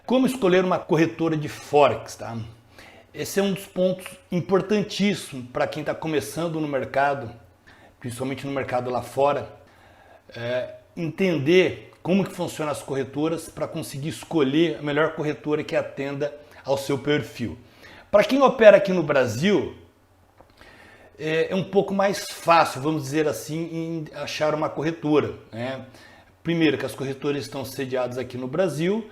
Como escolher uma corretora de Forex, tá? Esse é um dos pontos importantíssimos para quem está começando no mercado, principalmente no mercado lá fora, entender como que funcionam as corretoras para conseguir escolher a melhor corretora que atenda ao seu perfil. Para quem opera aqui no Brasil, é um pouco mais fácil, vamos dizer assim, em achar uma corretora, né? Primeiro que as corretoras estão sediadas aqui no Brasil,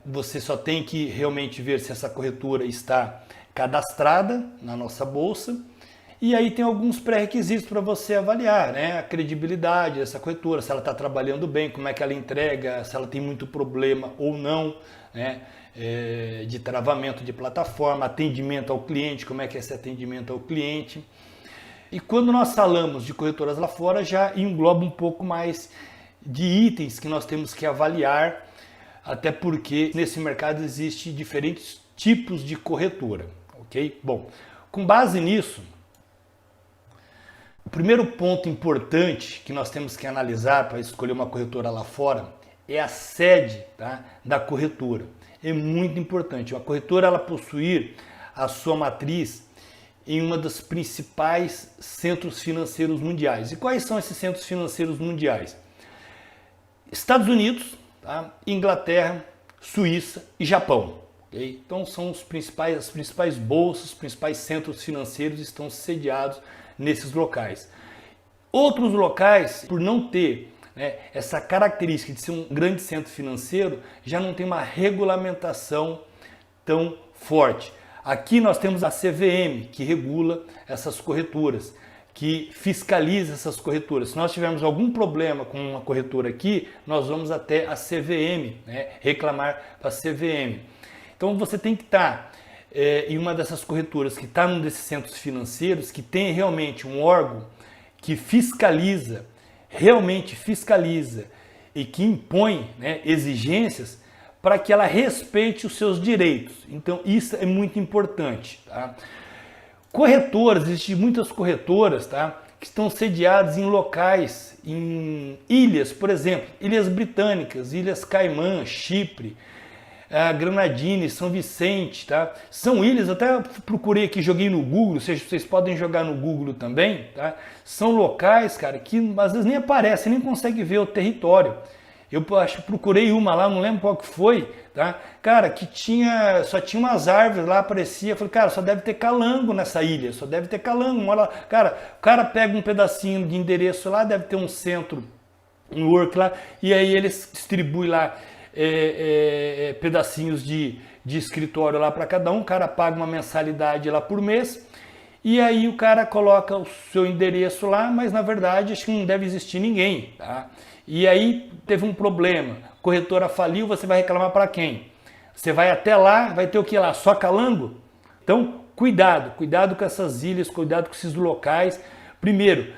você só tem que realmente ver se essa corretora está cadastrada na nossa bolsa, e aí tem alguns pré-requisitos para você avaliar, né? A credibilidade dessa corretora, se ela está trabalhando bem, como é que ela entrega, se ela tem muito problema ou não, né? De travamento de plataforma, atendimento ao cliente, como é que é esse atendimento ao cliente. E quando nós falamos de corretoras lá fora, já engloba um pouco mais de itens que nós temos que avaliar, até porque nesse mercado existe diferentes tipos de corretora, ok? Bom, com base nisso, o primeiro ponto importante que nós temos que analisar para escolher uma corretora lá fora é a sede, tá, da corretora. É muito importante. Uma corretora ela possuir a sua matriz em uma dos principais centros financeiros mundiais. E quais são esses centros financeiros mundiais? Estados Unidos, tá? Inglaterra, Suíça e Japão. Okay? Então são as principais bolsas, os principais centros financeiros estão sediados nesses locais. Outros locais, por não ter, né, essa característica de ser um grande centro financeiro, já não tem uma regulamentação tão forte. Aqui nós temos a CVM, que regula essas corretoras, que fiscaliza essas corretoras. Se nós tivermos algum problema com uma corretora aqui, nós vamos até a CVM, né, reclamar para a CVM. Então você tem que estar em uma dessas corretoras que está num desses centros financeiros, que tem realmente um órgão que fiscaliza, realmente fiscaliza e que impõe, né, exigências para que ela respeite os seus direitos. Então isso é muito importante, tá? Corretoras, existem muitas corretoras, tá, que estão sediadas em locais, em ilhas, por exemplo, Ilhas Britânicas, Ilhas Caimã, Chipre, Granadines, São Vicente, tá? São ilhas, até procurei aqui, joguei no Google, vocês podem jogar no Google também, tá? São locais, cara, que às vezes nem aparece, nem consegue ver o território. Eu acho que procurei uma lá, não lembro qual que foi, tá? Cara, que só tinha umas árvores lá, aparecia, falei, cara, só deve ter calango nessa ilha, só deve ter calango. Cara, o cara pega um pedacinho de endereço lá, deve ter um centro, um work lá, e aí eles distribuem lá pedacinhos de escritório lá para cada um, o cara paga uma mensalidade lá por mês, e aí o cara coloca o seu endereço lá, mas na verdade acho que não deve existir ninguém, tá? E aí teve um problema, a corretora faliu, você vai reclamar para quem? Você vai até lá, vai ter o que lá? Só calango? Então, cuidado com essas ilhas, cuidado com esses locais. Primeiro,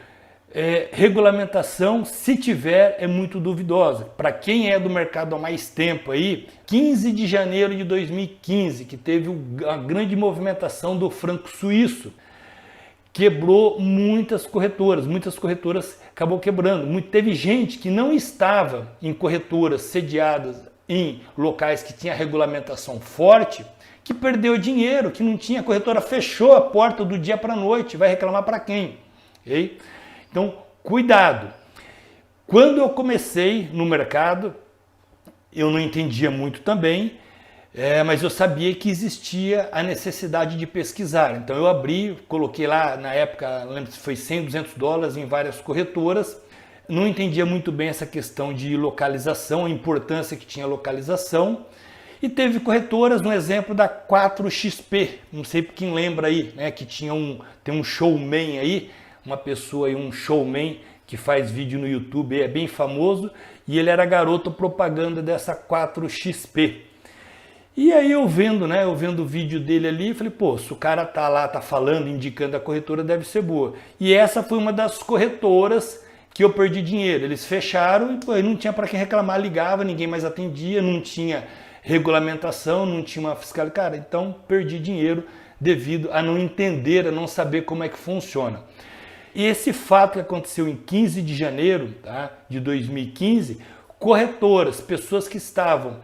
regulamentação, se tiver, é muito duvidosa. Para quem é do mercado há mais tempo aí, 15 de janeiro de 2015, que teve a grande movimentação do franco suíço, quebrou muitas corretoras acabou quebrando. Teve gente que não estava em corretoras sediadas em locais que tinha regulamentação forte, que perdeu dinheiro, que não tinha, a corretora fechou a porta do dia para a noite, vai reclamar para quem? Okay? Então, cuidado. Quando eu comecei no mercado, eu não entendia muito também, mas eu sabia que existia a necessidade de pesquisar. Então eu abri, coloquei lá, na época, não lembro se foi 100, 200 dólares em várias corretoras. Não entendia muito bem essa questão de localização, a importância que tinha a localização. E teve corretoras, no exemplo da 4XP, não sei quem lembra aí, né, que tem um showman aí, uma pessoa aí, um showman que faz vídeo no YouTube, é bem famoso, e ele era garoto propaganda dessa 4XP. E aí eu vendo o vídeo dele ali, falei, pô, se o cara tá lá, tá falando, indicando a corretora, deve ser boa. E essa foi uma das corretoras que eu perdi dinheiro. Eles fecharam e pô, não tinha para quem reclamar, ligava, ninguém mais atendia, não tinha regulamentação, não tinha uma fiscal. Cara, então perdi dinheiro devido a não entender, a não saber como é que funciona. E esse fato que aconteceu em 15 de janeiro, tá, de 2015, corretoras, pessoas que estavam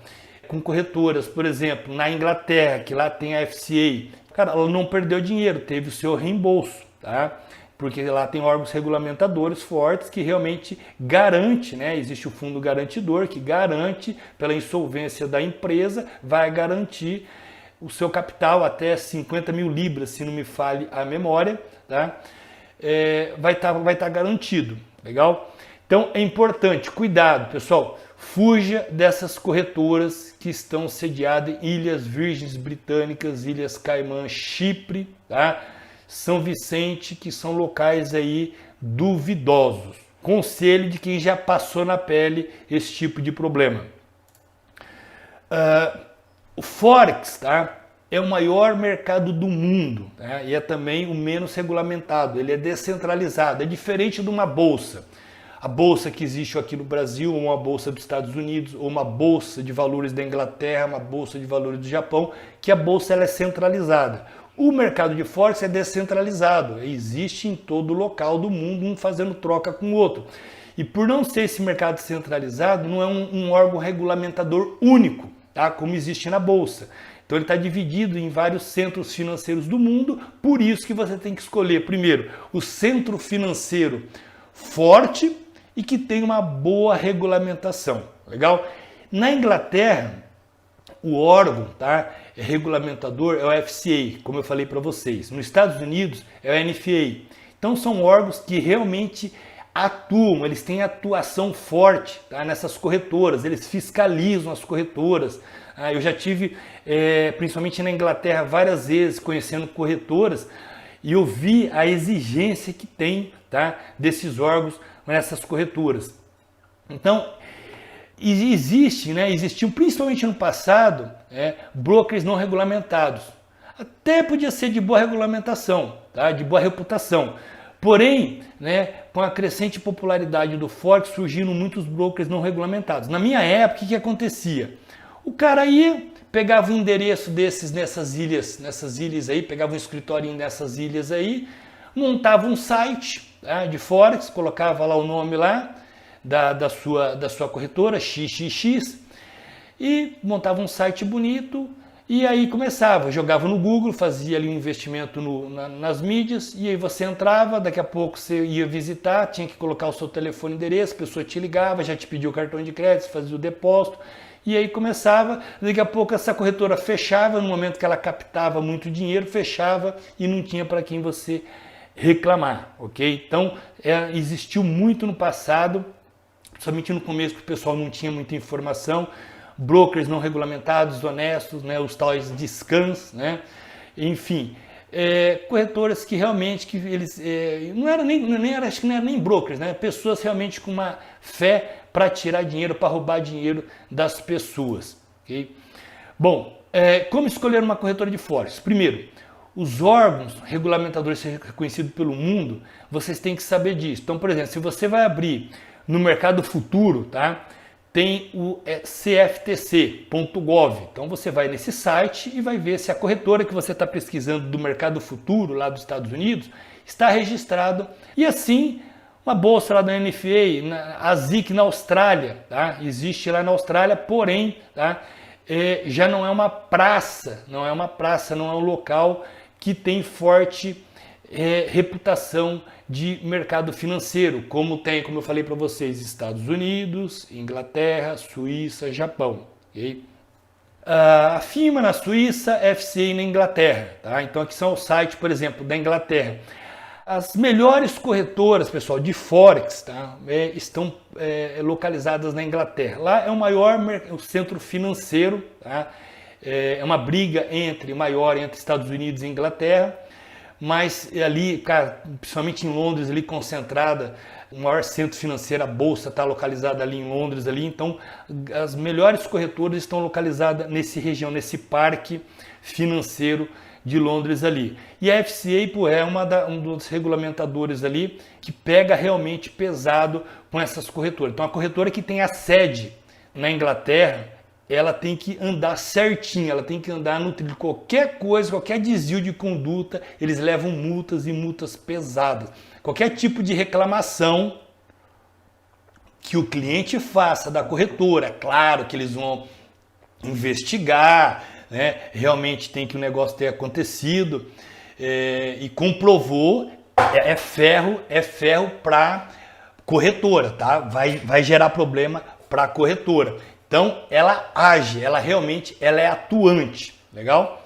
com corretoras, por exemplo, na Inglaterra, que lá tem a FCA, cara, ela não perdeu dinheiro, teve o seu reembolso, tá? Porque lá tem órgãos regulamentadores fortes que realmente garante, né? Existe o fundo garantidor que garante, pela insolvência da empresa, vai garantir o seu capital até 50 mil libras, se não me falhe a memória, tá? Vai estar garantido, legal? Então é importante, cuidado, pessoal, fuja dessas corretoras que estão sediadas em Ilhas Virgens Britânicas, Ilhas Caimã, Chipre, tá? São Vicente, que são locais aí duvidosos. Conselho de quem já passou na pele esse tipo de problema. O Forex, tá? É o maior mercado do mundo, tá? E é também o menos regulamentado. Ele é descentralizado, é diferente de uma bolsa. A bolsa que existe aqui no Brasil, ou uma bolsa dos Estados Unidos, ou uma bolsa de valores da Inglaterra, uma bolsa de valores do Japão, que a bolsa ela é centralizada. O mercado de Forex é descentralizado, existe em todo local do mundo, um fazendo troca com o outro. E por não ser esse mercado centralizado, não é um órgão regulamentador único, tá? Como existe na Bolsa. Então ele está dividido em vários centros financeiros do mundo, por isso que você tem que escolher, primeiro, o centro financeiro forte e que tem uma boa regulamentação, legal? Na Inglaterra, o órgão, tá, regulamentador é o FCA, como eu falei para vocês. Nos Estados Unidos é o NFA. Então são órgãos que realmente atuam, eles têm atuação forte, tá, nessas corretoras, eles fiscalizam as corretoras. Eu já tive, principalmente na Inglaterra, várias vezes conhecendo corretoras e eu vi a exigência que tem, tá, desses órgãos nessas corretoras. Então, existiu principalmente no passado, brokers não regulamentados. Até podia ser de boa regulamentação, tá? De boa reputação. Porém, com a crescente popularidade do Forex, surgiram muitos brokers não regulamentados. Na minha época, o que acontecia? O cara ia, pegava um endereço desses nessas ilhas aí, pegava um escritório nessas ilhas aí, montava um site, tá, de Forex, colocava lá o nome lá, da sua corretora, XXX, e montava um site bonito, e aí começava, jogava no Google, fazia ali um investimento nas mídias, e aí você entrava, daqui a pouco você ia visitar, tinha que colocar o seu telefone e endereço, a pessoa te ligava, já te pedia o cartão de crédito, fazia o depósito, e aí começava, daqui a pouco essa corretora fechava, no momento que ela captava muito dinheiro, fechava e não tinha para quem você reclamar, ok? Então, existiu muito no passado, somente no começo que o pessoal não tinha muita informação, brokers não regulamentados, honestos, os tais de scams, enfim, corretoras que realmente que eles acho que não era nem brokers, pessoas realmente com uma fé para tirar dinheiro, para roubar dinheiro das pessoas, ok? Bom, como escolher uma corretora de Forex? Primeiro, os órgãos regulamentadores reconhecidos pelo mundo, vocês têm que saber disso. Então, por exemplo, se você vai abrir no mercado futuro, tá? Tem o cftc.gov. Então você vai nesse site e vai ver se a corretora que você está pesquisando do mercado futuro lá dos Estados Unidos está registrado. E assim, uma bolsa lá da NFA, a ZIC na Austrália, tá? Existe lá na Austrália, porém, tá? Já não é uma praça, não é um local que tem forte reputação de mercado financeiro, como eu falei para vocês, Estados Unidos, Inglaterra, Suíça, Japão. Okay? A FINMA na Suíça, FCA na Inglaterra. Tá? Então aqui são os sites, por exemplo, da Inglaterra. As melhores corretoras, pessoal, de Forex, tá? Estão localizadas na Inglaterra. Lá é o centro financeiro, tá? É uma briga maior entre Estados Unidos e Inglaterra. Mas ali, cara, principalmente em Londres, ali concentrada, o maior centro financeiro, a bolsa está localizada ali em Londres, ali, então as melhores corretoras estão localizadas nesse parque financeiro de Londres ali. E a FCA é um dos regulamentadores ali que pega realmente pesado com essas corretoras. Então a corretora que tem a sede na Inglaterra, ela tem que andar certinho, ela tem que andar no trilho. Qualquer coisa, qualquer desvio de conduta, eles levam multas e multas pesadas. Qualquer tipo de reclamação que o cliente faça da corretora, claro que eles vão investigar, né? Realmente tem que o negócio ter acontecido, e comprovou, é ferro para corretora, tá? Vai gerar problema para a corretora. Então ela age, ela realmente ela é atuante, legal?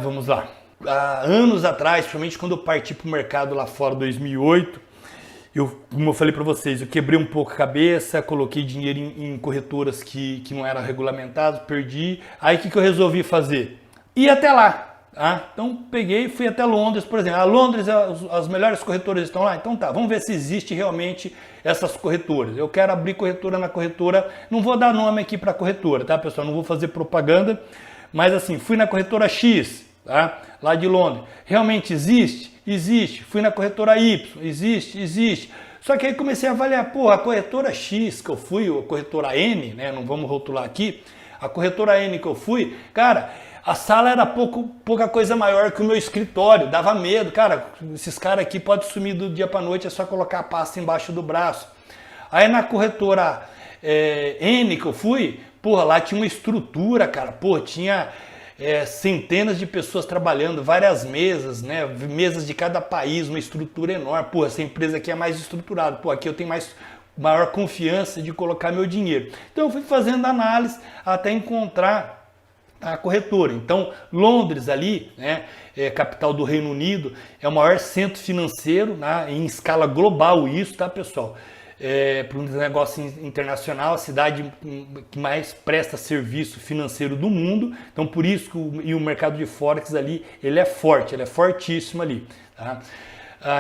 Vamos lá. Há anos atrás, principalmente quando eu parti para o mercado lá fora, 2008, como eu falei para vocês, eu quebrei um pouco a cabeça, coloquei dinheiro em corretoras que não eram regulamentadas, perdi. Aí o que eu resolvi fazer? Ir até lá. Tá? Então peguei e fui até Londres, por exemplo. Londres, as melhores corretoras estão lá? Então tá, vamos ver se existe realmente essas corretoras. Eu quero abrir corretora na corretora, não vou dar nome aqui para corretora, tá pessoal? Não vou fazer propaganda, mas assim, fui na corretora X, tá? Lá de Londres. Realmente existe? Existe. Fui na corretora Y, existe. Só que aí comecei a avaliar, a corretora X que eu fui, a corretora N, né? Não vamos rotular aqui, a corretora N que eu fui, cara, a sala era pouca coisa maior que o meu escritório, dava medo, cara, esses caras aqui podem sumir do dia para noite, é só colocar a pasta embaixo do braço. Aí na corretora N que eu fui, lá tinha uma estrutura, cara, tinha centenas de pessoas trabalhando, várias mesas, né, mesas de cada país, uma estrutura enorme, essa empresa aqui é mais estruturada, aqui eu tenho maior confiança de colocar meu dinheiro. Então eu fui fazendo análise até encontrar a corretora. Então, Londres ali, né, capital do Reino Unido, é o maior centro financeiro, né, em escala global isso, tá, pessoal? Para um negócio internacional, a cidade que mais presta serviço financeiro do mundo. Então, por isso que o mercado de Forex ali, ele é forte, ele é fortíssimo ali, tá?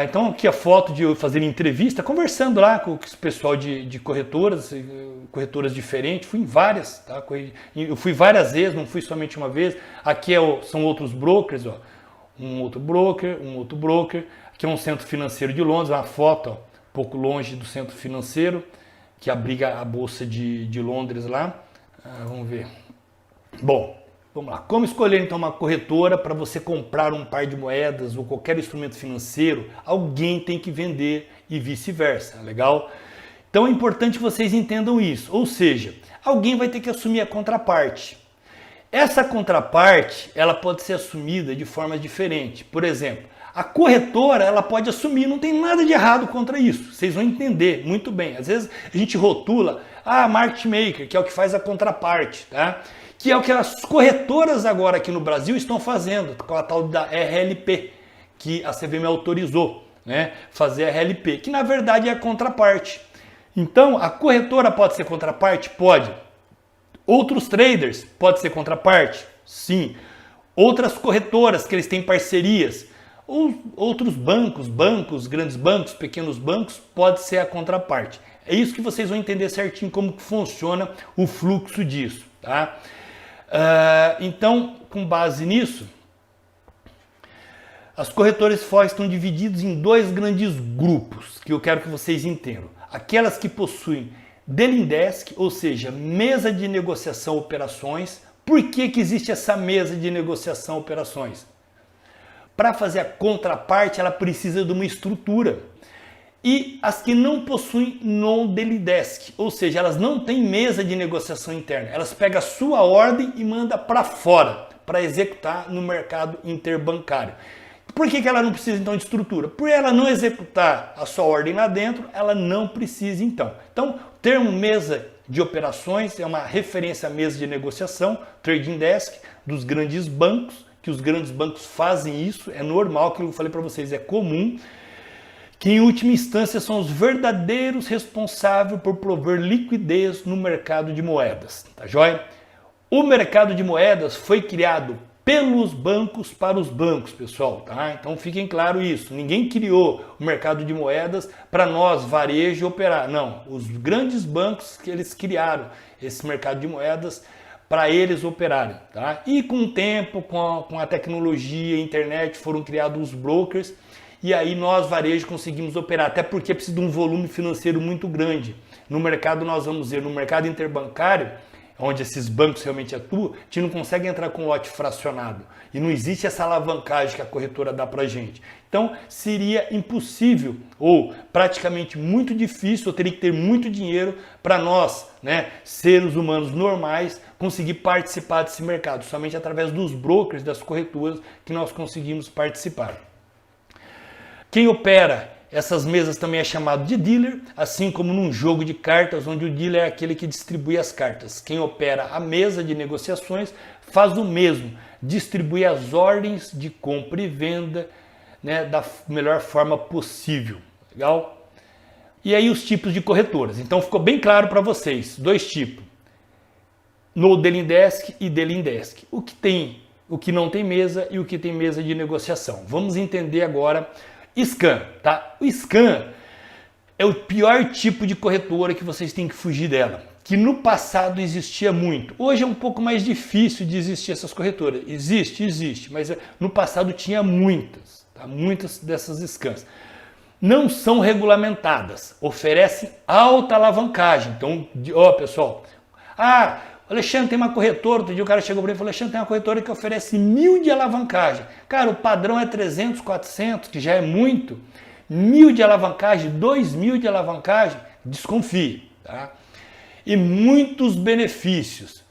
Então aqui a foto de eu fazer entrevista, conversando lá com o pessoal de corretoras diferentes, fui em várias, tá? Eu fui várias vezes, não fui somente uma vez. Aqui são outros brokers, ó. Um outro broker, aqui é um centro financeiro de Londres, uma foto, ó, um pouco longe do centro financeiro, que abriga a Bolsa de Londres lá. Vamos ver. Bom, vamos lá. Como escolher então uma corretora para você comprar um par de moedas ou qualquer instrumento financeiro? Alguém tem que vender e vice-versa, legal? Então é importante que vocês entendam isso. Ou seja, alguém vai ter que assumir a contraparte. Essa contraparte, ela pode ser assumida de forma diferente. Por exemplo, a corretora, ela pode assumir, não tem nada de errado contra isso. Vocês vão entender muito bem. Às vezes a gente rotula, market maker, que é o que faz a contraparte, tá? Que é o que as corretoras agora aqui no Brasil estão fazendo, com a tal da RLP, que a CVM autorizou, né, fazer a RLP, que na verdade é a contraparte. Então, a corretora pode ser contraparte? Pode. Outros traders pode ser contraparte? Sim. Outras corretoras que eles têm parcerias, ou outros bancos, grandes bancos, pequenos bancos, pode ser a contraparte. É isso que vocês vão entender certinho como que funciona o fluxo disso, tá? Então, com base nisso, as corretoras de Forex estão divididas em dois grandes grupos, que eu quero que vocês entendam. Aquelas que possuem dealing desk, ou seja, mesa de negociação operações. Por que existe essa mesa de negociação operações? Para fazer a contraparte, ela precisa de uma estrutura. E as que não possuem non-daily desk, ou seja, elas não têm mesa de negociação interna. Elas pegam a sua ordem e mandam para fora, para executar no mercado interbancário. Por que ela não precisa então de estrutura? Por ela não executar a sua ordem lá dentro, ela não precisa então. Então, o termo mesa de operações é uma referência à mesa de negociação, trading desk, dos grandes bancos, que os grandes bancos fazem isso, é normal, que eu falei para vocês, é comum, que em última instância são os verdadeiros responsáveis por prover liquidez no mercado de moedas, tá joia? O mercado de moedas foi criado pelos bancos para os bancos, pessoal, tá? Então fiquem claro isso, ninguém criou o mercado de moedas para nós, varejo, operar, não, os grandes bancos que eles criaram esse mercado de moedas para eles operarem, tá? E com o tempo, com a tecnologia, a internet, foram criados os brokers, e aí nós, varejo, conseguimos operar, até porque precisa de um volume financeiro muito grande. No mercado, nós vamos ver, no mercado interbancário, é onde esses bancos realmente atuam, a gente não consegue entrar com lote fracionado. E não existe essa alavancagem que a corretora dá pra gente. Então, seria impossível ou praticamente muito difícil, eu teria que ter muito dinheiro para nós, né, seres humanos normais, conseguir participar desse mercado. Somente através dos brokers, das corretoras, que nós conseguimos participar. Quem opera essas mesas também é chamado de dealer, assim como num jogo de cartas, onde o dealer é aquele que distribui as cartas. Quem opera a mesa de negociações faz o mesmo, distribui as ordens de compra e venda, né, da melhor forma possível. Legal? E aí os tipos de corretoras. Então ficou bem claro para vocês, dois tipos. No Dealing Desk e Dealing Desk. O que não tem mesa e o que tem mesa de negociação. Vamos entender agora Scan, tá? O Scan é o pior tipo de corretora que vocês têm que fugir dela, que no passado existia muito. Hoje é um pouco mais difícil de existir essas corretoras. Existe, mas no passado tinha muitas, tá? Muitas dessas Scans. Não são regulamentadas, oferecem alta alavancagem. Então, ó pessoal, Alexandre, tem uma corretora, outro dia o cara chegou para mim e falou, Alexandre, tem uma corretora que oferece 1.000 de alavancagem. Cara, o padrão é 300, 400, que já é muito. 1.000 de alavancagem, 2.000 de alavancagem, desconfie. Tá? E muitos benefícios.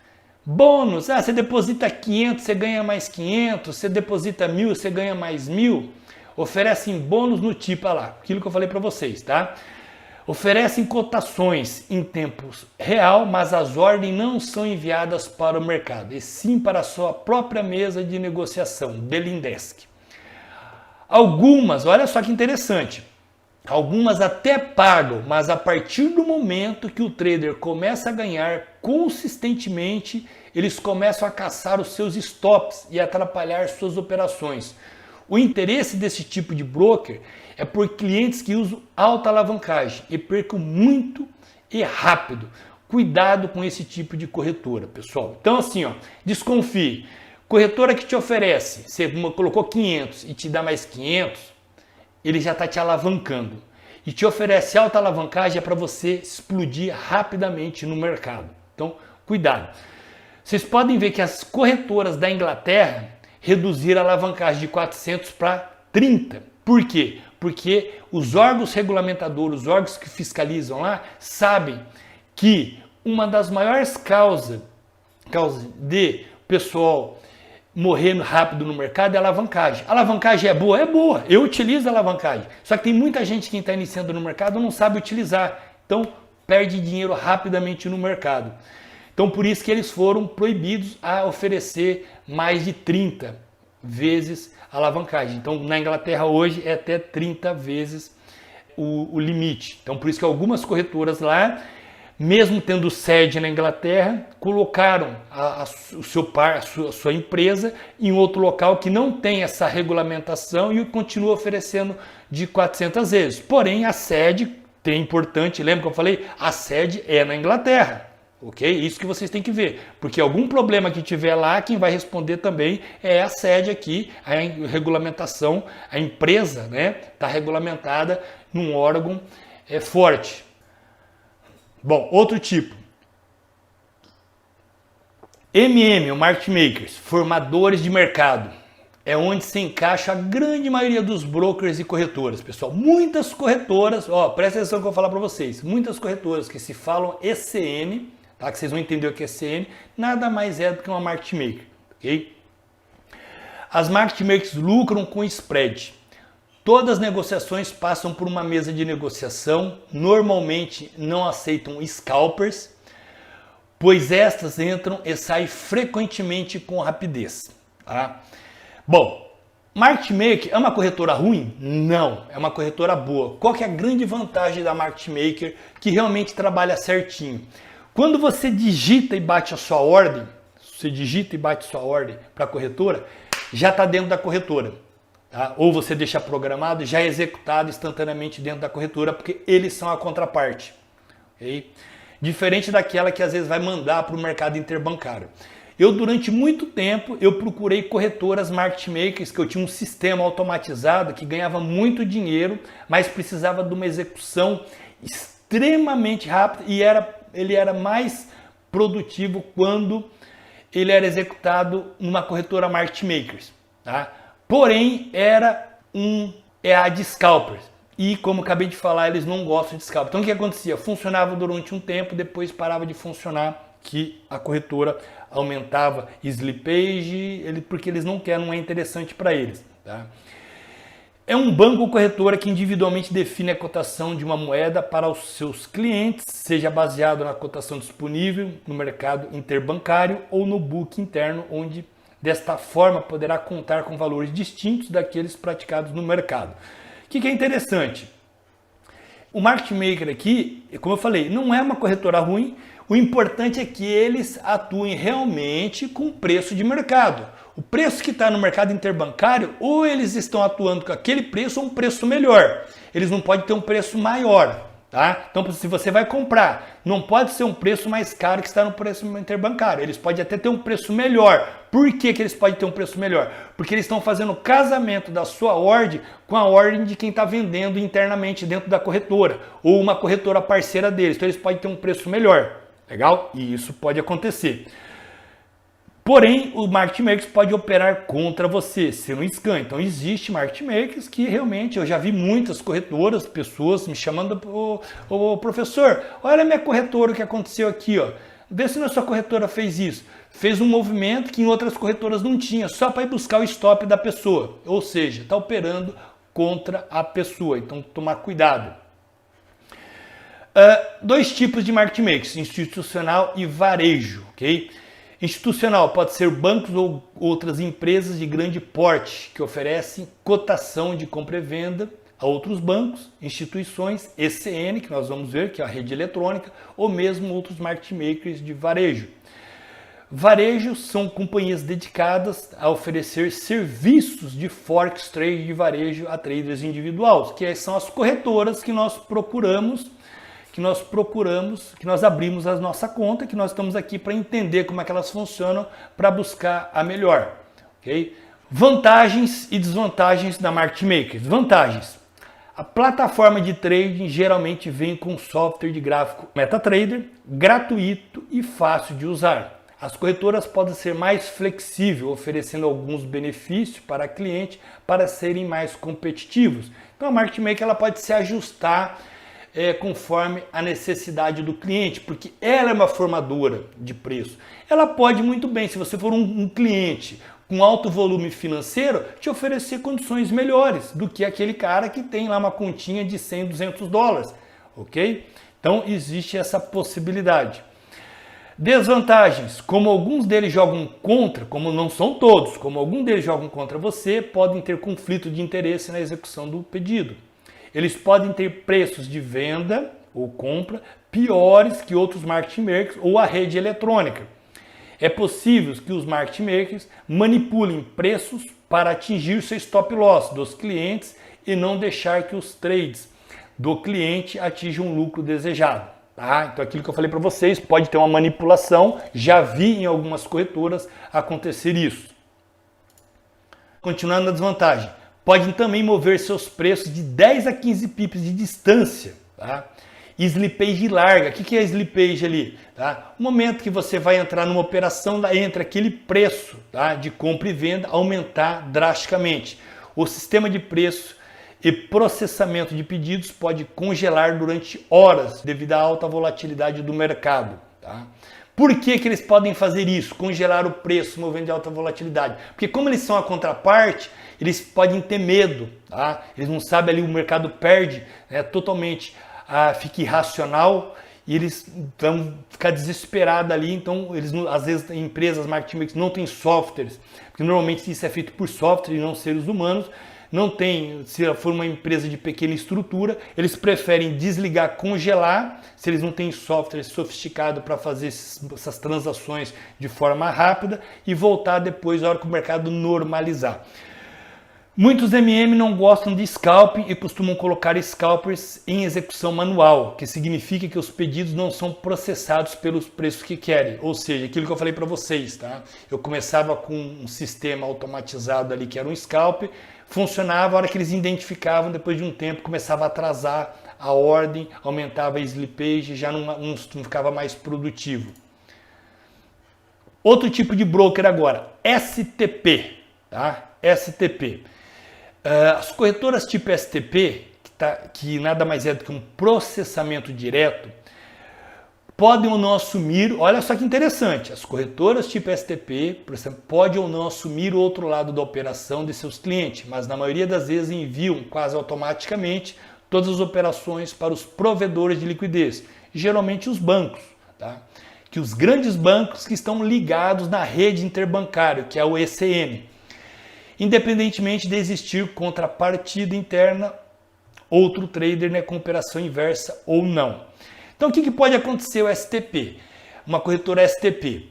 Bônus, você deposita 500, você ganha mais 500, você deposita 1.000, você ganha mais 1.000. Oferecem bônus no tipo, olha lá, aquilo que eu falei para vocês, tá? Oferecem cotações em tempo real, mas as ordens não são enviadas para o mercado, e sim para a sua própria mesa de negociação, Dealing Desk. Algumas, olha só que interessante, algumas até pagam, mas a partir do momento que o trader começa a ganhar consistentemente, eles começam a caçar os seus stops e atrapalhar suas operações. O interesse desse tipo de broker é por clientes que usam alta alavancagem e percam muito e rápido. Cuidado com esse tipo de corretora, pessoal. Então assim, desconfie. Corretora que te oferece, você colocou 500 e te dá mais 500, ele já está te alavancando. E te oferece alta alavancagem é para você explodir rapidamente no mercado. Então, cuidado. Vocês podem ver que as corretoras da Inglaterra reduziram a alavancagem de 400 para 30. Por quê? Porque os órgãos regulamentadores, os órgãos que fiscalizam lá, sabem que uma das maiores causas de pessoal morrendo rápido no mercado é a alavancagem. A alavancagem é boa? É boa. Eu utilizo a alavancagem. Só que tem muita gente que está iniciando no mercado e não sabe utilizar. Então, perde dinheiro rapidamente no mercado. Então, por isso que eles foram proibidos a oferecer mais de 30 vezes a alavancagem. Então, na Inglaterra hoje é até 30 vezes o limite. Então, por isso que algumas corretoras lá, mesmo tendo sede na Inglaterra, colocaram a sua empresa em outro local que não tem essa regulamentação e continua oferecendo de 400 vezes. Porém, a sede é importante, lembra que eu falei? A sede é na Inglaterra. Ok? Isso que vocês têm que ver, porque algum problema que tiver lá, quem vai responder também é a sede aqui, a regulamentação, a empresa, né, está regulamentada num órgão forte. Bom, outro tipo. o Market Makers, formadores de mercado. É onde se encaixa a grande maioria dos brokers e corretoras, pessoal. Muitas corretoras, presta atenção que eu vou falar para vocês, muitas corretoras que se falam ECN, tá? Que vocês vão entender o que é CN, nada mais é do que uma market maker, ok? As market makers lucram com spread. Todas as negociações passam por uma mesa de negociação, normalmente não aceitam scalpers, pois estas entram e saem frequentemente com rapidez, tá? Bom, market maker é uma corretora ruim? Não, é uma corretora boa. Qual que é a grande vantagem da market maker que realmente trabalha certinho? Quando você digita e bate a sua ordem, para a corretora, já está dentro da corretora. Tá? Ou você deixa programado, já é executado instantaneamente dentro da corretora, porque eles são a contraparte. Okay? Diferente daquela que às vezes vai mandar para o mercado interbancário. Eu, durante muito tempo, eu procurei corretoras market makers, que eu tinha um sistema automatizado que ganhava muito dinheiro, mas precisava de uma execução extremamente rápida e ele era mais produtivo quando ele era executado numa corretora market makers, tá? Porém, era um EA de scalpers. E como acabei de falar, eles não gostam de scalper. Então o que acontecia? Funcionava durante um tempo, depois parava de funcionar, que a corretora aumentava slippage, porque eles não querem, não é interessante para eles, tá? É um banco ou corretora que individualmente define a cotação de uma moeda para os seus clientes, seja baseado na cotação disponível no mercado interbancário ou no book interno, onde desta forma poderá contar com valores distintos daqueles praticados no mercado. O que é interessante? O market maker aqui, como eu falei, não é uma corretora ruim, o importante é que eles atuem realmente com preço de mercado. O preço que está no mercado interbancário, ou eles estão atuando com aquele preço ou um preço melhor. Eles não podem ter um preço maior, tá? Então, se você vai comprar, não pode ser um preço mais caro que está no preço interbancário. Eles podem até ter um preço melhor. Por que eles podem ter um preço melhor? Porque eles estão fazendo o casamento da sua ordem com a ordem de quem está vendendo internamente dentro da corretora, ou uma corretora parceira deles. Então, eles podem ter um preço melhor. Legal? E isso pode acontecer. Porém, o market makers pode operar contra você, ser um scam. Então, existe market makers que realmente, eu já vi muitas corretoras, pessoas me chamando, ô professor, olha a minha corretora, o que aconteceu aqui, ó. Vê se na sua corretora fez isso. Fez um movimento que em outras corretoras não tinha, só para ir buscar o stop da pessoa. Ou seja, está operando contra a pessoa. Então, tomar cuidado. Dois tipos de market makers, institucional e varejo, ok? Institucional pode ser bancos ou outras empresas de grande porte que oferecem cotação de compra e venda a outros bancos, instituições, ECN, que nós vamos ver, que é a rede eletrônica, ou mesmo outros market makers de varejo. Varejo são companhias dedicadas a oferecer serviços de forex trade de varejo a traders individuais, que são as corretoras que nós procuramos, que nós abrimos a nossa conta, que nós estamos aqui para entender como é que elas funcionam, para buscar a melhor. Okay? Vantagens e desvantagens da market makers. Vantagens. A plataforma de trading geralmente vem com software de gráfico MetaTrader, gratuito e fácil de usar. As corretoras podem ser mais flexíveis, oferecendo alguns benefícios para cliente para serem mais competitivos. Então a market maker ela pode se ajustar conforme a necessidade do cliente, porque ela é uma formadora de preço. Ela pode muito bem, se você for um cliente com alto volume financeiro, te oferecer condições melhores do que aquele cara que tem lá uma continha de 100, 200 dólares, ok? Então existe essa possibilidade. Desvantagens, como alguns deles jogam contra, como não são todos, como alguns deles jogam contra você, podem ter conflito de interesse na execução do pedido. Eles podem ter preços de venda ou compra piores que outros market makers ou a rede eletrônica. É possível que os market makers manipulem preços para atingir seu stop loss dos clientes e não deixar que os trades do cliente atinjam o lucro desejado. Tá? Então aquilo que eu falei para vocês, pode ter uma manipulação, já vi em algumas corretoras acontecer isso. Continuando na desvantagem. Podem também mover seus preços de 10 a 15 pips de distância. Tá? Slippage larga. O que é slippage ali? Tá? O momento que você vai entrar numa operação, entra aquele preço, tá, de compra e venda aumentar drasticamente. O sistema de preço e processamento de pedidos pode congelar durante horas devido à alta volatilidade do mercado. Tá? Por que eles podem fazer isso? Congelar o preço movendo de alta volatilidade. Porque como eles são a contraparte, eles podem ter medo. Tá? Eles não sabem ali, o mercado perde totalmente, fica irracional e eles vão ficar desesperados ali. Então, eles às vezes, empresas, market makers não têm softwares, porque normalmente isso é feito por software e não seres humanos. Não tem, se for uma empresa de pequena estrutura, eles preferem desligar, congelar, se eles não têm software sofisticado para fazer essas transações de forma rápida e voltar depois na hora que o mercado normalizar. Muitos MM não gostam de scalping e costumam colocar scalpers em execução manual, que significa que os pedidos não são processados pelos preços que querem. Ou seja, aquilo que eu falei para vocês, tá? Eu começava com um sistema automatizado ali que era um scalper, funcionava, a hora que eles identificavam, depois de um tempo começava a atrasar a ordem, aumentava a slippage, já não ficava mais produtivo. Outro tipo de broker agora, STP, tá? STP. As corretoras tipo STP, que nada mais é do que um processamento direto, podem ou não assumir, olha só que interessante, as corretoras tipo STP, por exemplo, podem ou não assumir o outro lado da operação de seus clientes, mas na maioria das vezes enviam quase automaticamente todas as operações para os provedores de liquidez, geralmente os bancos, tá? Que os grandes bancos que estão ligados na rede interbancária, que é o ECN, independentemente de existir contrapartida interna, outro trader, né, com operação inversa ou não. Então o que pode acontecer o STP? Uma corretora STP.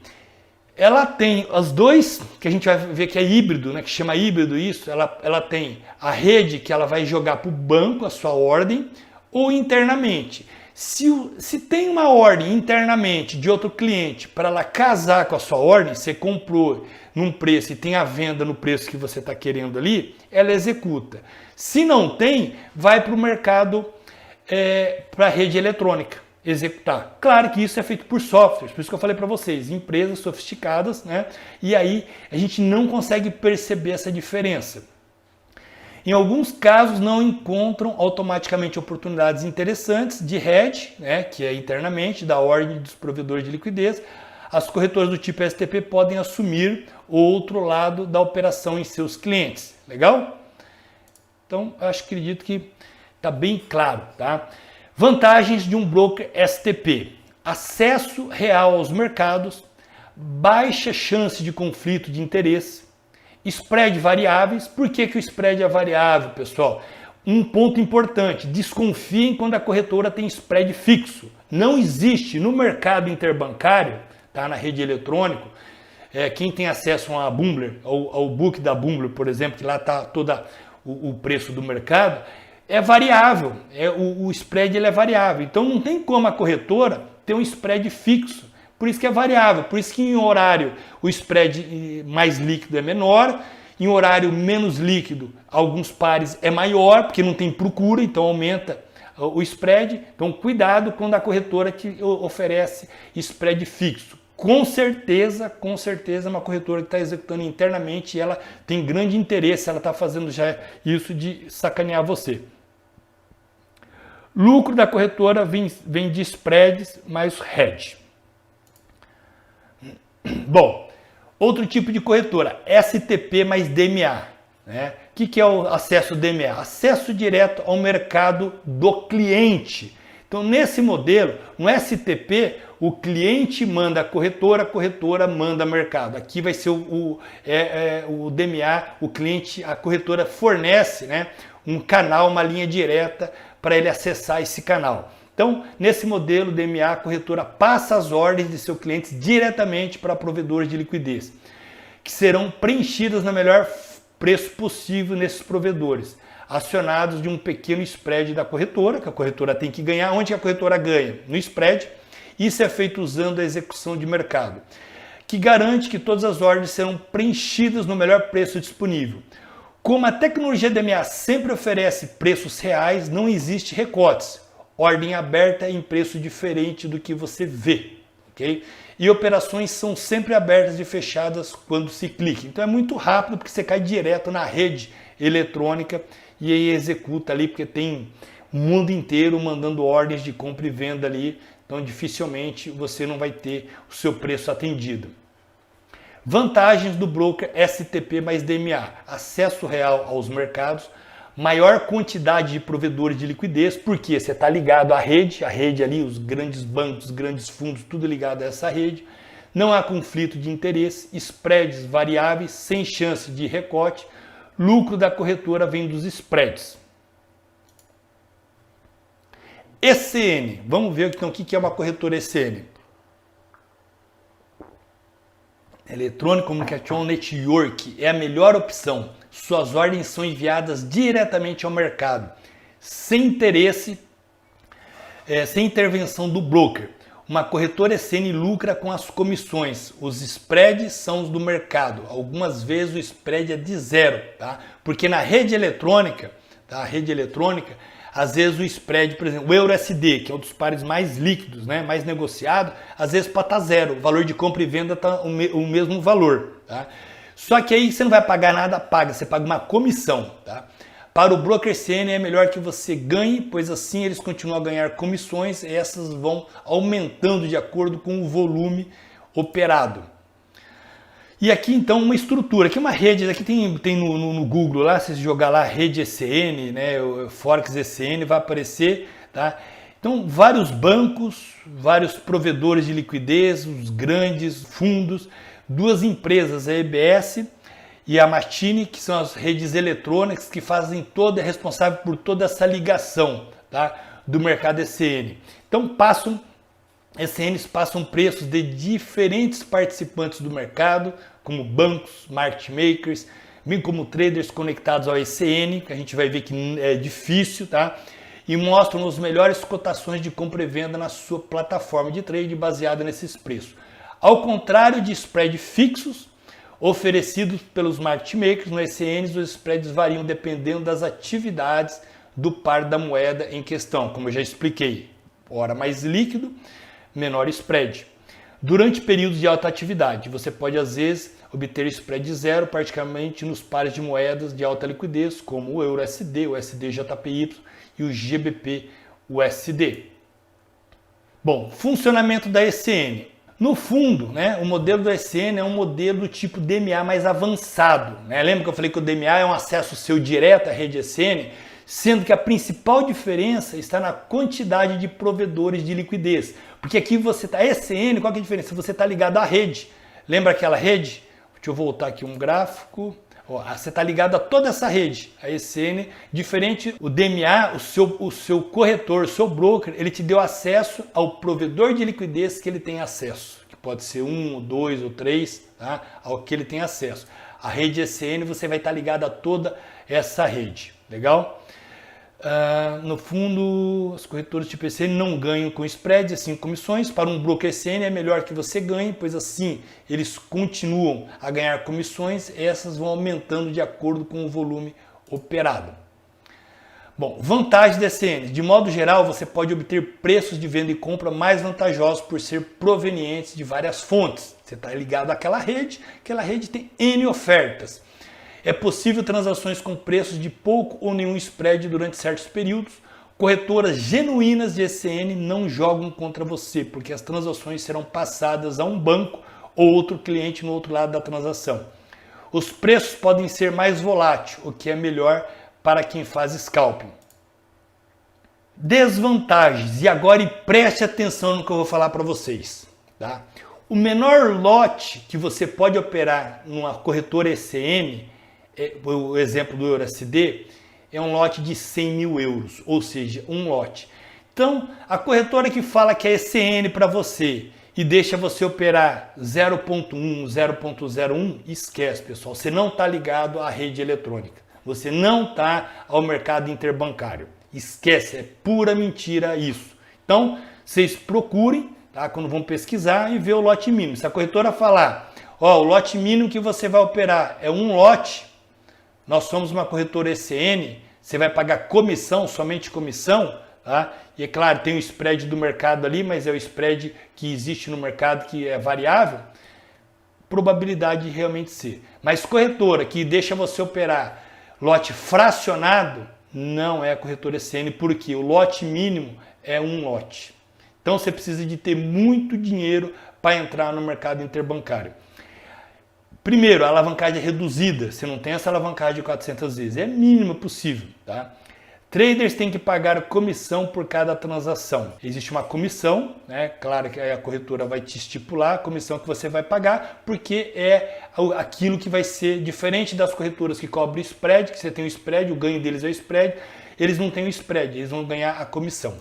Ela tem os dois, que a gente vai ver que é híbrido, né, que chama híbrido isso, ela tem a rede que ela vai jogar para o banco a sua ordem, ou internamente. Se tem uma ordem internamente de outro cliente para ela casar com a sua ordem, você comprou num preço e tem a venda no preço que você está querendo ali, ela executa. Se não tem, vai para o mercado, para a rede eletrônica executar. Claro que isso é feito por softwares, por isso que eu falei para vocês, empresas sofisticadas, né? E aí a gente não consegue perceber essa diferença. Em alguns casos não encontram automaticamente oportunidades interessantes de hedge, né, que é internamente da ordem dos provedores de liquidez. As corretoras do tipo STP podem assumir o outro lado da operação em seus clientes. Legal? Então, acredito que está bem claro, tá? Vantagens de um broker STP: acesso real aos mercados, baixa chance de conflito de interesse, spread variáveis. Por que o spread é variável, pessoal? Um ponto importante, desconfiem quando a corretora tem spread fixo. Não existe no mercado interbancário, tá, na rede eletrônica, quem tem acesso a Bloomberg, ao book da Bloomberg, por exemplo, que lá está todo o preço do mercado, é variável, o spread ele é variável. Então não tem como a corretora ter um spread fixo. Por isso que é variável, por isso que em horário o spread mais líquido é menor, em horário menos líquido alguns pares é maior, porque não tem procura, então aumenta o spread. Então cuidado quando a corretora te oferece spread fixo. Com certeza uma corretora que está executando internamente e ela tem grande interesse, ela está fazendo já isso de sacanear você. Lucro da corretora vem de spreads mais hedge. Bom, outro tipo de corretora, STP mais DMA. Né? O que é o acesso DMA? Acesso direto ao mercado do cliente. Então, nesse modelo, no STP, o cliente manda a corretora manda mercado. Aqui vai ser o DMA, o cliente, a corretora fornece, né, um canal, uma linha direta para ele acessar esse canal. Então, nesse modelo DMA, a corretora passa as ordens de seus clientes diretamente para provedores de liquidez, que serão preenchidas no melhor preço possível nesses provedores, acionados de um pequeno spread da corretora, que a corretora tem que ganhar. Onde a corretora ganha? No spread. Isso é feito usando a execução de mercado, que garante que todas as ordens serão preenchidas no melhor preço disponível. Como a tecnologia DMA sempre oferece preços reais, não existe recortes. Ordem aberta em preço diferente do que você vê, ok? E operações são sempre abertas e fechadas quando se clica. Então é muito rápido porque você cai direto na rede eletrônica e aí executa ali, porque tem o mundo inteiro mandando ordens de compra e venda ali. Então dificilmente você não vai ter o seu preço atendido. Vantagens do broker STP mais DMA: acesso real aos mercados, maior quantidade de provedores de liquidez, porque você está ligado à rede ali, os grandes bancos, os grandes fundos, tudo ligado a essa rede. Não há conflito de interesse, spreads variáveis, sem chance de recorte. Lucro da corretora vem dos spreads. ECN, vamos ver então o que é uma corretora ECN. Electronic Communication Network é a melhor opção. Suas ordens são enviadas diretamente ao mercado, sem interesse, sem intervenção do broker. Uma corretora ECN lucra com as comissões. Os spreads são os do mercado. Algumas vezes o spread é de zero, tá? Porque na rede eletrônica, tá? A rede eletrônica, Às vezes o spread, por exemplo, o EURUSD, que é um dos pares mais líquidos, né, mais negociado, às vezes pode estar zero, o valor de compra e venda está o mesmo valor. Tá? Só que aí você não vai pagar nada, você paga uma comissão. Tá? Para o broker CN é melhor que você ganhe, pois assim eles continuam a ganhar comissões e essas vão aumentando de acordo com o volume operado. E aqui então uma estrutura, aqui uma rede, aqui tem no Google lá, se você jogar lá rede ECN, né, o Forex ECN vai aparecer, tá? Então vários bancos, vários provedores de liquidez, os grandes fundos, duas empresas, a EBS e a Machine, que são as redes eletrônicas que fazem é responsável por toda essa ligação, tá, do mercado ECN. Então ECNs passam preços de diferentes participantes do mercado, como bancos, market makers, bem como traders conectados ao ECN, que a gente vai ver que é difícil, tá? E mostram as melhores cotações de compra e venda na sua plataforma de trade baseada nesses preços. Ao contrário de spreads fixos oferecidos pelos market makers, no ECNs os spreads variam dependendo das atividades do par da moeda em questão, como eu já expliquei. Ora mais líquido, menor spread. Durante períodos de alta atividade, você pode às vezes obter spread zero, praticamente nos pares de moedas de alta liquidez, como o EURUSD, o USD-JPY e o GBP-USD. Bom, funcionamento da ECN. No fundo, né, o modelo do ECN é um modelo do tipo DMA mais avançado. Né? Lembra que eu falei que o DMA é um acesso seu direto à rede ECN? Sendo que a principal diferença está na quantidade de provedores de liquidez. Porque aqui você está, ECN, qual que é a diferença? Você está ligado à rede. Lembra aquela rede? Deixa eu voltar aqui um gráfico. Ó, você está ligado a toda essa rede. A ECN, diferente, o DMA, o seu corretor, o seu broker, ele te deu acesso ao provedor de liquidez que ele tem acesso. Que pode ser um, dois ou três, tá? Ao que ele tem acesso. A rede ECN, você vai estar ligado a toda essa rede. Legal? No fundo, os corretores tipo ECN não ganham com spread, assim comissões. Para um broker ECN é melhor que você ganhe, pois assim eles continuam a ganhar comissões e essas vão aumentando de acordo com o volume operado. Bom, vantagem da ECN. De modo geral, você pode obter preços de venda e compra mais vantajosos por ser provenientes de várias fontes. Você está ligado àquela rede tem N ofertas. É possível transações com preços de pouco ou nenhum spread durante certos períodos. Corretoras genuínas de ECN não jogam contra você, porque as transações serão passadas a um banco ou outro cliente no outro lado da transação. Os preços podem ser mais voláteis, o que é melhor para quem faz scalping. Desvantagens, e agora preste atenção no que eu vou falar para vocês. Tá? O menor lote que você pode operar numa corretora ECN, o exemplo do EURUSD, é um lote de 100 mil euros, ou seja, um lote. Então, a corretora que fala que é ECN para você e deixa você operar 0.1, 0.01, esquece, pessoal. Você não está ligado à rede eletrônica. Você não está ao mercado interbancário. Esquece, é pura mentira isso. Então, vocês procurem, tá, quando vão pesquisar e ver o lote mínimo. Se a corretora falar, ó, o lote mínimo que você vai operar é um lote, nós somos uma corretora ECN, você vai pagar comissão, somente comissão, tá? E é claro, tem o spread do mercado ali, mas é o spread que existe no mercado que é variável, probabilidade de realmente ser. Mas corretora que deixa você operar lote fracionado, não é a corretora ECN, porque o lote mínimo é um lote. Então você precisa de ter muito dinheiro para entrar no mercado interbancário. Primeiro, a alavancagem é reduzida, você não tem essa alavancagem de 400 vezes, é a mínima possível. Tá? Traders têm que pagar comissão por cada transação. Existe uma comissão, né? Claro que a corretora vai te estipular a comissão que você vai pagar, porque é aquilo que vai ser diferente das corretoras que cobrem spread, que você tem o spread, o ganho deles é o spread, eles não têm o spread, eles vão ganhar a comissão.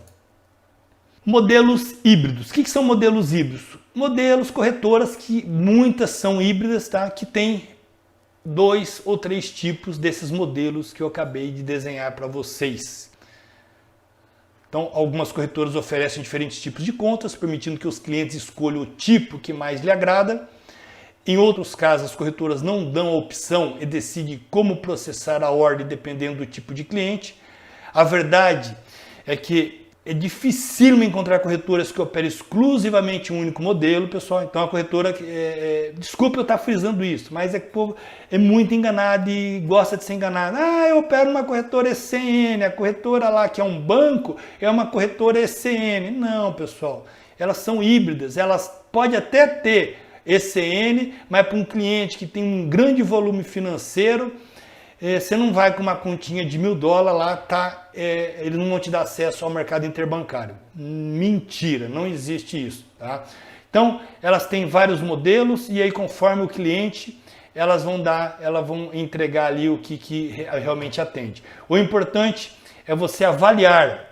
Modelos híbridos. O que são modelos híbridos? Modelos, corretoras que muitas são híbridas, tá? Que tem 2 ou 3 tipos desses modelos que eu acabei de desenhar para vocês. Então, algumas corretoras oferecem diferentes tipos de contas, permitindo que os clientes escolham o tipo que mais lhe agrada. Em outros casos, as corretoras não dão a opção e decidem como processar a ordem dependendo do tipo de cliente. A verdade é que é difícil encontrar corretoras que operam exclusivamente um único modelo, pessoal. Então a corretora, desculpa eu estar frisando isso, mas é que o povo é muito enganado e gosta de ser enganado. Ah, eu opero uma corretora ECN, a corretora lá que é um banco é uma corretora ECN. Não, pessoal, elas são híbridas, elas podem até ter ECN, mas para um cliente que tem um grande volume financeiro, você não vai com uma continha de $1.000 lá, tá? Eles não vão te dar acesso ao mercado interbancário. Mentira, não existe isso, tá? Então, elas têm vários modelos e aí conforme o cliente, elas vão entregar ali o que realmente atende. O importante é você avaliar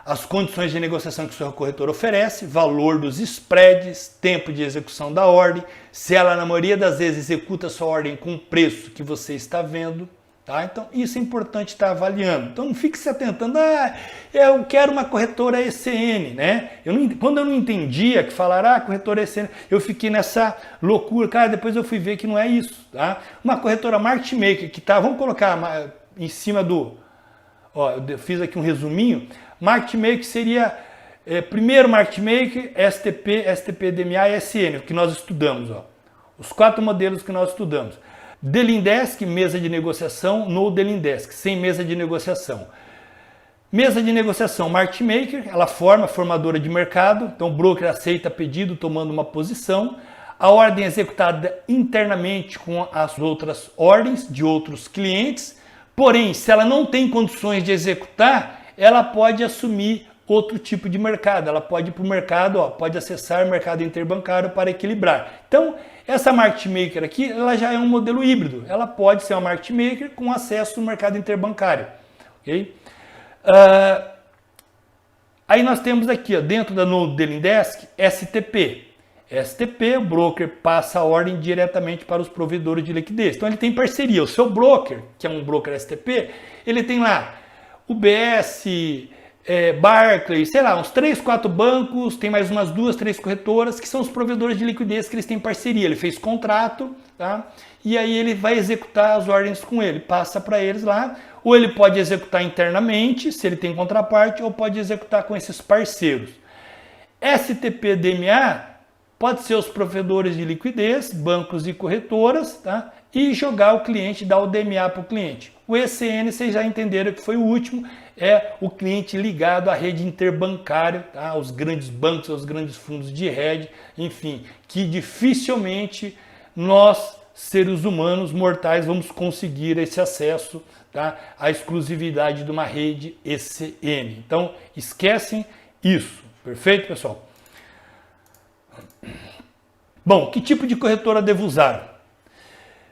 as condições de negociação que o seu corretor oferece, valor dos spreads, tempo de execução da ordem, se ela na maioria das vezes executa a sua ordem com o preço que você está vendo, tá? Então isso é importante estar avaliando. Então não fique se atentando, eu quero uma corretora ECN, né? Quando eu não entendia que falaram, corretora ECN, eu fiquei nessa loucura, cara, depois eu fui ver que não é isso, tá? Uma corretora market maker que tá, vamos colocar em cima do, eu fiz aqui um resuminho. Market maker seria, primeiro market maker, STP, STP, DMA e SN, que nós estudamos. Os 4 modelos que nós estudamos. Dealing Desk, mesa de negociação, no Dealing Desk, sem mesa de negociação. Mesa de negociação, market maker, ela formadora de mercado, então o broker aceita pedido tomando uma posição. A ordem é executada internamente com as outras ordens de outros clientes, porém, se ela não tem condições de executar, ela pode assumir outro tipo de mercado, ela pode ir para o mercado, pode acessar o mercado interbancário para equilibrar. Então, essa market maker aqui, ela já é um modelo híbrido, ela pode ser uma market maker com acesso ao mercado interbancário. Okay? Aí nós temos aqui, dentro da Node Dealing Desk, STP. STP, o broker passa a ordem diretamente para os provedores de liquidez. Então ele tem parceria, o seu broker, que é um broker STP, ele tem lá UBS, Barclays, sei lá, uns 3, 4 bancos, tem mais umas 2, 3 corretoras que são os provedores de liquidez que eles têm parceria. Ele fez contrato, tá? E aí ele vai executar as ordens com ele, passa para eles lá, ou ele pode executar internamente, se ele tem contraparte, ou pode executar com esses parceiros. STP DMA pode ser os provedores de liquidez, bancos e corretoras, tá? E jogar o cliente, dar o DMA para o cliente. O ECN, vocês já entenderam que foi o último, é o cliente ligado à rede interbancária, tá? Aos grandes bancos, aos grandes fundos de hedge, enfim, que dificilmente nós, seres humanos, mortais, vamos conseguir esse acesso, tá? À exclusividade de uma rede ECN. Então, esquecem isso. Perfeito, pessoal? Bom, que tipo de corretora devo usar?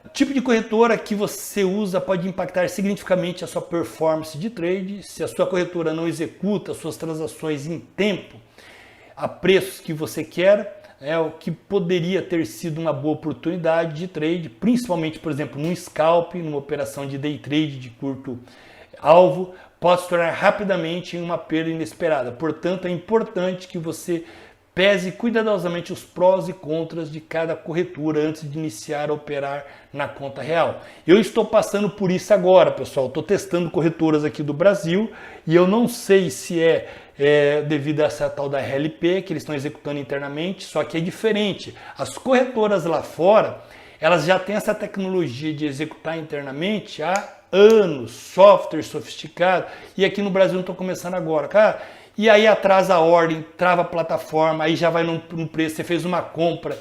O tipo de corretora que você usa pode impactar significativamente a sua performance de trade. Se a sua corretora não executa suas transações em tempo, a preços que você quer, o que poderia ter sido uma boa oportunidade de trade, principalmente, por exemplo, num scalp, numa operação de day trade de curto alvo, pode se tornar rapidamente em uma perda inesperada. Portanto, é importante que você pese cuidadosamente os prós e contras de cada corretora antes de iniciar a operar na conta real. Eu estou passando por isso agora, pessoal. Estou testando corretoras aqui do Brasil e eu não sei se é devido a essa tal da RLP que eles estão executando internamente, só que é diferente. As corretoras lá fora, elas já têm essa tecnologia de executar internamente há anos, software sofisticado, e aqui no Brasil não estou começando agora, cara. E aí atrasa a ordem, trava a plataforma, aí já vai no preço, você fez uma compra,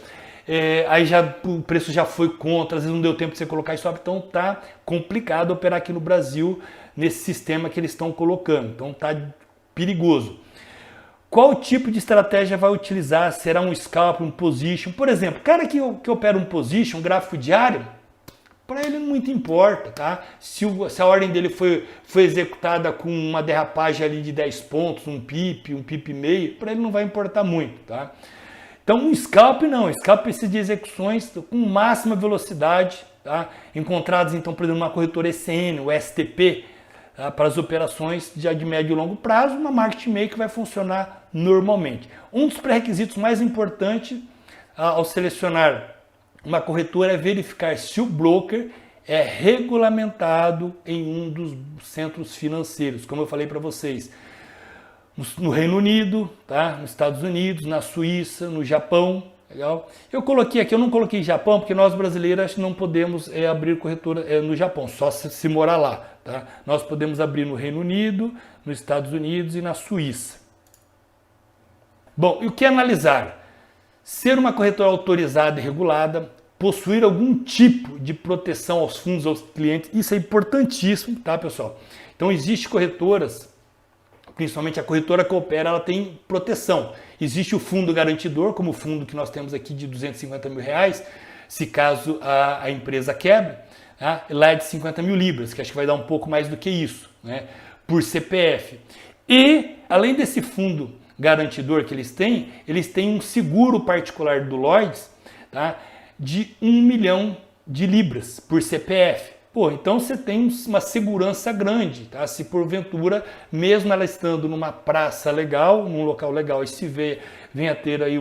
aí o preço já foi contra, às vezes não deu tempo de você colocar isso, então tá complicado operar aqui no Brasil nesse sistema que eles estão colocando, então tá perigoso. Qual tipo de estratégia vai utilizar? Será um scalp, um position? Por exemplo, cara que opera um position, um gráfico diário, para ele não muito importa, tá? Se a ordem dele foi executada com uma derrapagem ali de 10 pontos, um pip e meio, para ele não vai importar muito, tá? Então um scalp não, um scalp precisa de execuções com máxima velocidade, tá? Encontradas então, por exemplo, numa corretora ECN, o STP, tá? Para as operações de médio e longo prazo, uma market maker vai funcionar normalmente. Um dos pré-requisitos mais importantes ao selecionar uma corretora é verificar se o broker é regulamentado em um dos centros financeiros, como eu falei para vocês, no Reino Unido, tá? Nos Estados Unidos, na Suíça, no Japão. Legal? Eu coloquei aqui, eu não coloquei Japão, porque nós brasileiros não podemos abrir corretora no Japão, só se morar lá. Tá? Nós podemos abrir no Reino Unido, nos Estados Unidos e na Suíça. Bom, e o que analisar? Ser uma corretora autorizada e regulada, possuir algum tipo de proteção aos fundos aos clientes, isso é importantíssimo, tá, pessoal? Então, existem corretoras, principalmente a corretora Coopera, ela tem proteção. Existe o fundo garantidor, como o fundo que nós temos aqui de R$250 mil, se caso a empresa quebre, tá? Lá é de 50 mil libras, que acho que vai dar um pouco mais do que isso, né? Por CPF. E, além desse fundo garantidor que eles têm um seguro particular do Lloyds, tá? De 1 milhão de libras por CPF. Pô, então você tem uma segurança grande, tá? Se porventura, mesmo ela estando numa praça legal, num local legal, e se venha ter aí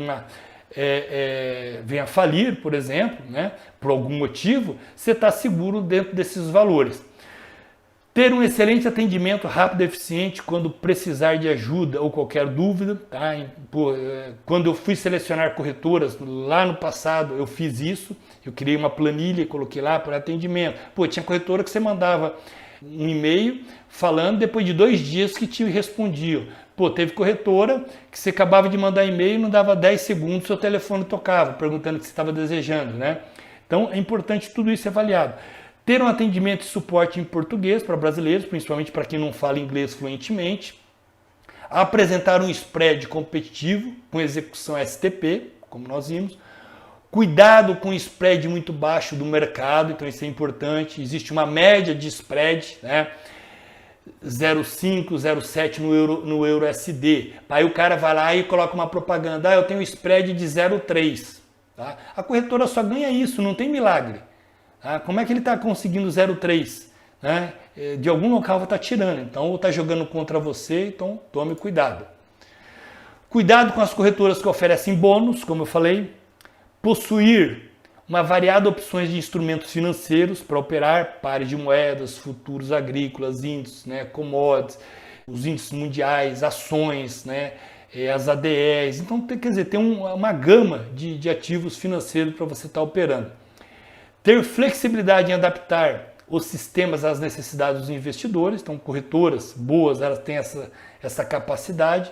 venha falir, por exemplo, né? Por algum motivo, você está seguro dentro desses valores. Ter um excelente atendimento rápido e eficiente quando precisar de ajuda ou qualquer dúvida. Tá? Quando eu fui selecionar corretoras, lá no passado eu fiz isso, eu criei uma planilha e coloquei lá para atendimento. Tinha corretora que você mandava um e-mail falando, depois de 2 dias que te respondiam. Teve corretora que você acabava de mandar e-mail e não dava 10 segundos, seu telefone tocava, perguntando o que você estava desejando. Né? Então é importante tudo isso ser avaliado. Ter um atendimento e suporte em português para brasileiros, principalmente para quem não fala inglês fluentemente. Apresentar um spread competitivo com execução STP, como nós vimos. Cuidado com o spread muito baixo do mercado, então isso é importante. Existe uma média de spread, né? 0,5, 0,7 no euro SD. Aí o cara vai lá e coloca uma propaganda, eu tenho um spread de 0,3. Tá? A corretora só ganha isso, não tem milagre. Como é que ele está conseguindo 0,3? Né? De algum local vai estar tirando, então ou está jogando contra você, então tome cuidado. Cuidado com as corretoras que oferecem bônus, como eu falei. Possuir uma variada opções de instrumentos financeiros para operar pares de moedas, futuros agrícolas, índices, né, commodities, os índices mundiais, ações, né, as ADRs. Então, quer dizer, tem uma gama de ativos financeiros para você estar operando. Ter flexibilidade em adaptar os sistemas às necessidades dos investidores. Então, corretoras boas, elas têm essa capacidade.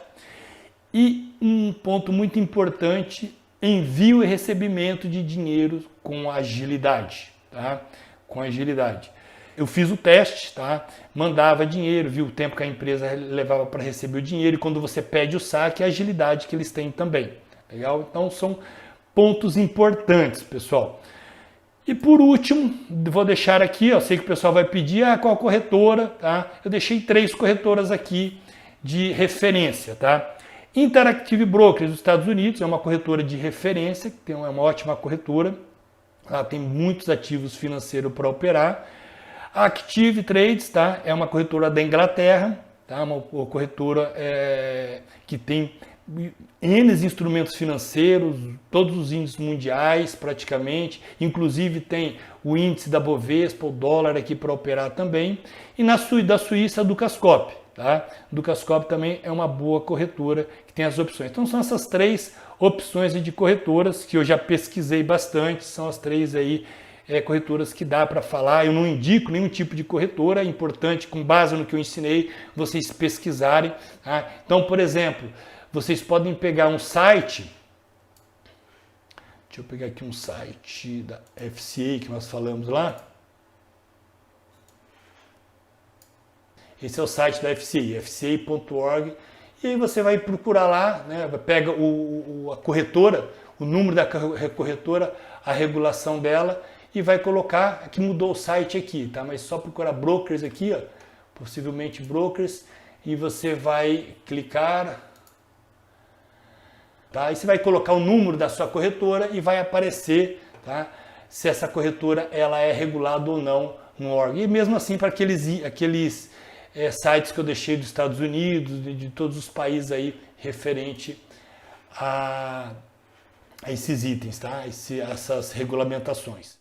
E um ponto muito importante, envio e recebimento de dinheiro com agilidade. Tá? Com agilidade. Eu fiz o teste, tá? Mandava dinheiro, vi o tempo que a empresa levava para receber o dinheiro, e quando você pede o saque, a agilidade que eles têm também. Legal? Então, são pontos importantes, pessoal. E por último, vou deixar aqui, eu sei que o pessoal vai pedir qual corretora, tá? Eu deixei 3 corretoras aqui de referência, tá? Interactive Brokers dos Estados Unidos é uma corretora de referência, que tem uma ótima corretora, ela tem muitos ativos financeiros para operar. A Active Trades, tá? É uma corretora da Inglaterra, tá? Uma corretora que tem N instrumentos financeiros, todos os índices mundiais praticamente, inclusive tem o índice da Bovespa, o dólar aqui para operar também, e da Suíça a Dukascop. Tá? Dukascop também é uma boa corretora que tem as opções. Então são essas 3 opções de corretoras que eu já pesquisei bastante, são as 3 aí corretoras que dá para falar. Eu não indico nenhum tipo de corretora, é importante, com base no que eu ensinei, vocês pesquisarem. Tá? Então, por exemplo, vocês podem pegar um site, deixa eu pegar aqui um site da FCA que nós falamos lá. Esse é o site da FCA, fca.org, e aí você vai procurar lá, né, pega a corretora, o número da corretora, a regulação dela, e vai colocar, aqui mudou o site aqui, tá? Mas só procurar brokers aqui, ó, possivelmente brokers, e você vai clicar. Tá? Aí você vai colocar o número da sua corretora e vai aparecer, tá? Se essa corretora ela é regulada ou não no org. E mesmo assim para aqueles sites que eu deixei dos Estados Unidos, de todos os países aí referente a esses itens, tá? Essas regulamentações.